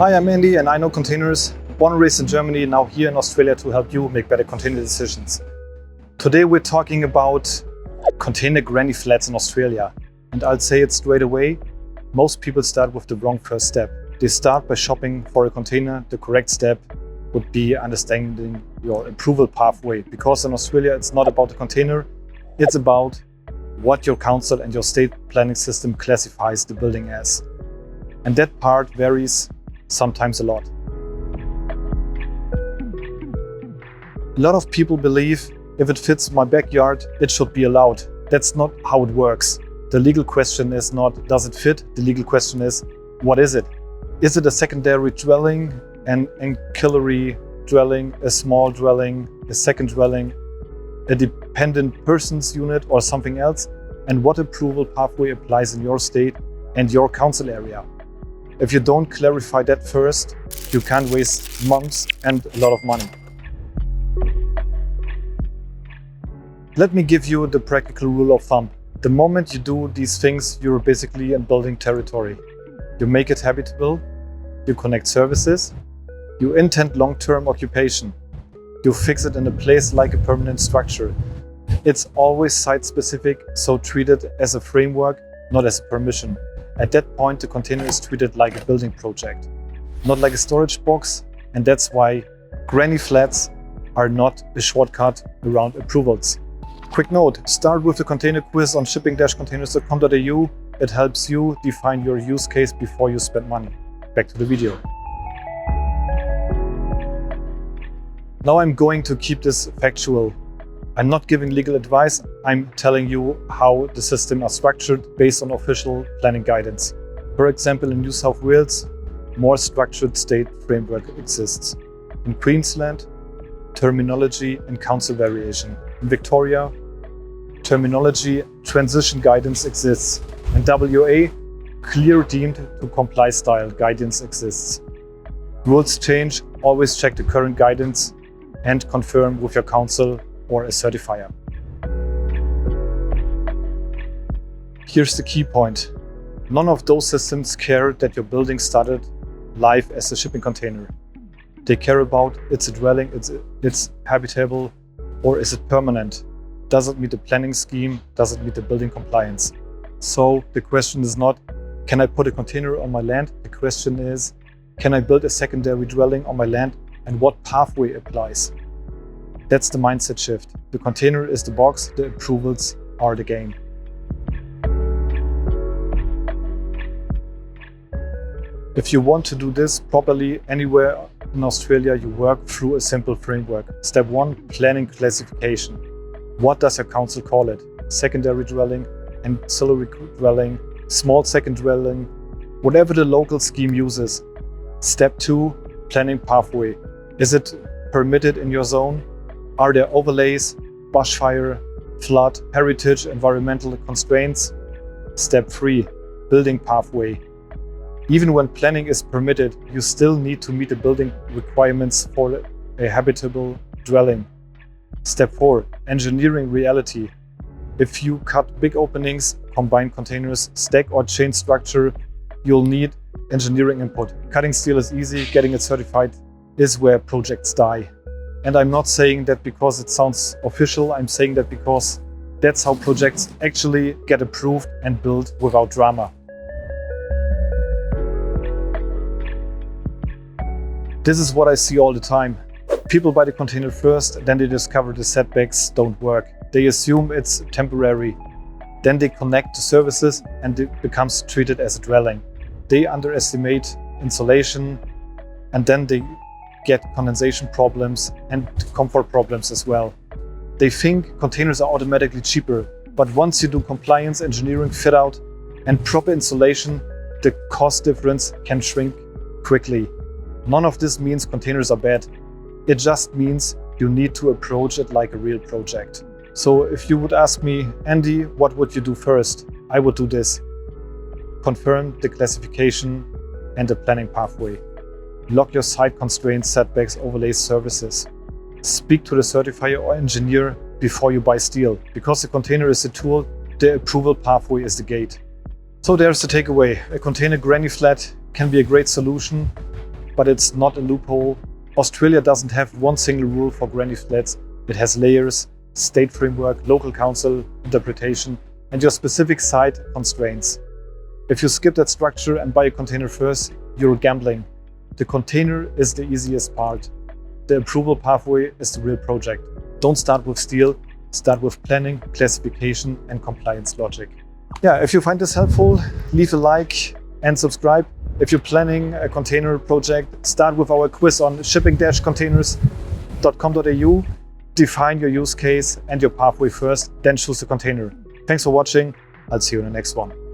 Hi, I'm Andy and I know containers. Born and raised in Germany, now here in Australia to help you make better container decisions. Today we're talking about container granny flats in Australia. And I'll say it straight away, most people start with the wrong first step. They start by shopping for a container. The correct step would be understanding your approval pathway. Because in Australia it's not about the container, it's about what your council and your state planning system classifies the building as. And that part varies sometimes a lot. A lot of people believe if it fits my backyard, it should be allowed. That's not how it works. The legal question is not, does it fit? The legal question is, what is it? Is it a secondary dwelling, an ancillary dwelling, a small dwelling, a second dwelling, a dependent person's unit, or something else? And what approval pathway applies in your state and your council area? If you don't clarify that first, you can't waste months and a lot of money. Let me give you the practical rule of thumb. The moment you do these things, you're basically in building territory. You make it habitable, you connect services, you intend long-term occupation, you fix it in a place like a permanent structure. It's always site-specific, so treat it as a framework, not as a permission. At that point, the container is treated like a building project, not like a storage box, and that's why granny flats are not a shortcut around approvals. Quick note, start with the container quiz on shipping-containers.com.au. It helps you define your use case before you spend money. Back to the video. Now I'm going to keep this factual. I'm not giving legal advice, I'm telling you how the systems are structured based on official planning guidance. For example, in New South Wales, more structured state framework exists. In Queensland, terminology and council variation. In Victoria, terminology transition guidance exists. In WA, clear deemed to comply style guidance exists. Rules change, always check the current guidance and confirm with your council or a certifier. Here's the key point. None of those systems care that your building started life as a shipping container. They care about it's a dwelling, it's habitable, or is it permanent? Does it meet the planning scheme? Does it meet the building compliance? So the question is not, can I put a container on my land? The question is, can I build a secondary dwelling on my land and what pathway applies? That's the mindset shift. The container is the box, the approvals are the game. If you want to do this properly anywhere in Australia, you work through a simple framework. Step 1, planning classification. What does your council call it? Secondary dwelling, ancillary dwelling, small second dwelling, whatever the local scheme uses. Step 2, planning pathway. Is it permitted in your zone? Are there overlays, bushfire, flood, heritage, environmental constraints? Step 3, building pathway. Even when planning is permitted, you still need to meet the building requirements for a habitable dwelling. Step 4, engineering reality. If you cut big openings, combine containers, stack or chain structure, you'll need engineering input. Cutting steel is easy, getting it certified is where projects die. And I'm not saying that because it sounds official, I'm saying that because that's how projects actually get approved and built without drama. This is what I see all the time. People buy the container first, then they discover the setbacks don't work. They assume it's temporary. Then they connect to services and it becomes treated as a dwelling. They underestimate insulation and then they get condensation problems and comfort problems as well. They think containers are automatically cheaper, but once you do compliance, engineering, fit out and proper insulation, the cost difference can shrink quickly. None of this means containers are bad. It just means you need to approach it like a real project. So if you would ask me, Andy, what would you do first? I would do this. Confirm the classification and the planning pathway. Lock your site constraints, setbacks, overlays, services. Speak to the certifier or engineer before you buy steel. Because the container is the tool, the approval pathway is the gate. So there's the takeaway. A container granny flat can be a great solution but it's not a loophole. Australia doesn't have one single rule for granny flats. It has layers, state framework, local council interpretation, and your specific site constraints. If you skip that structure and buy a container first, you're gambling. The container is the easiest part. The approval pathway is the real project. Don't start with steel, start with planning, classification, and compliance logic. Yeah, if you find this helpful, leave a like and subscribe. If you're planning a container project, start with our quiz on shipping-containers.com.au. Define your use case and your pathway first, then choose the container. Thanks for watching. I'll see you in the next one.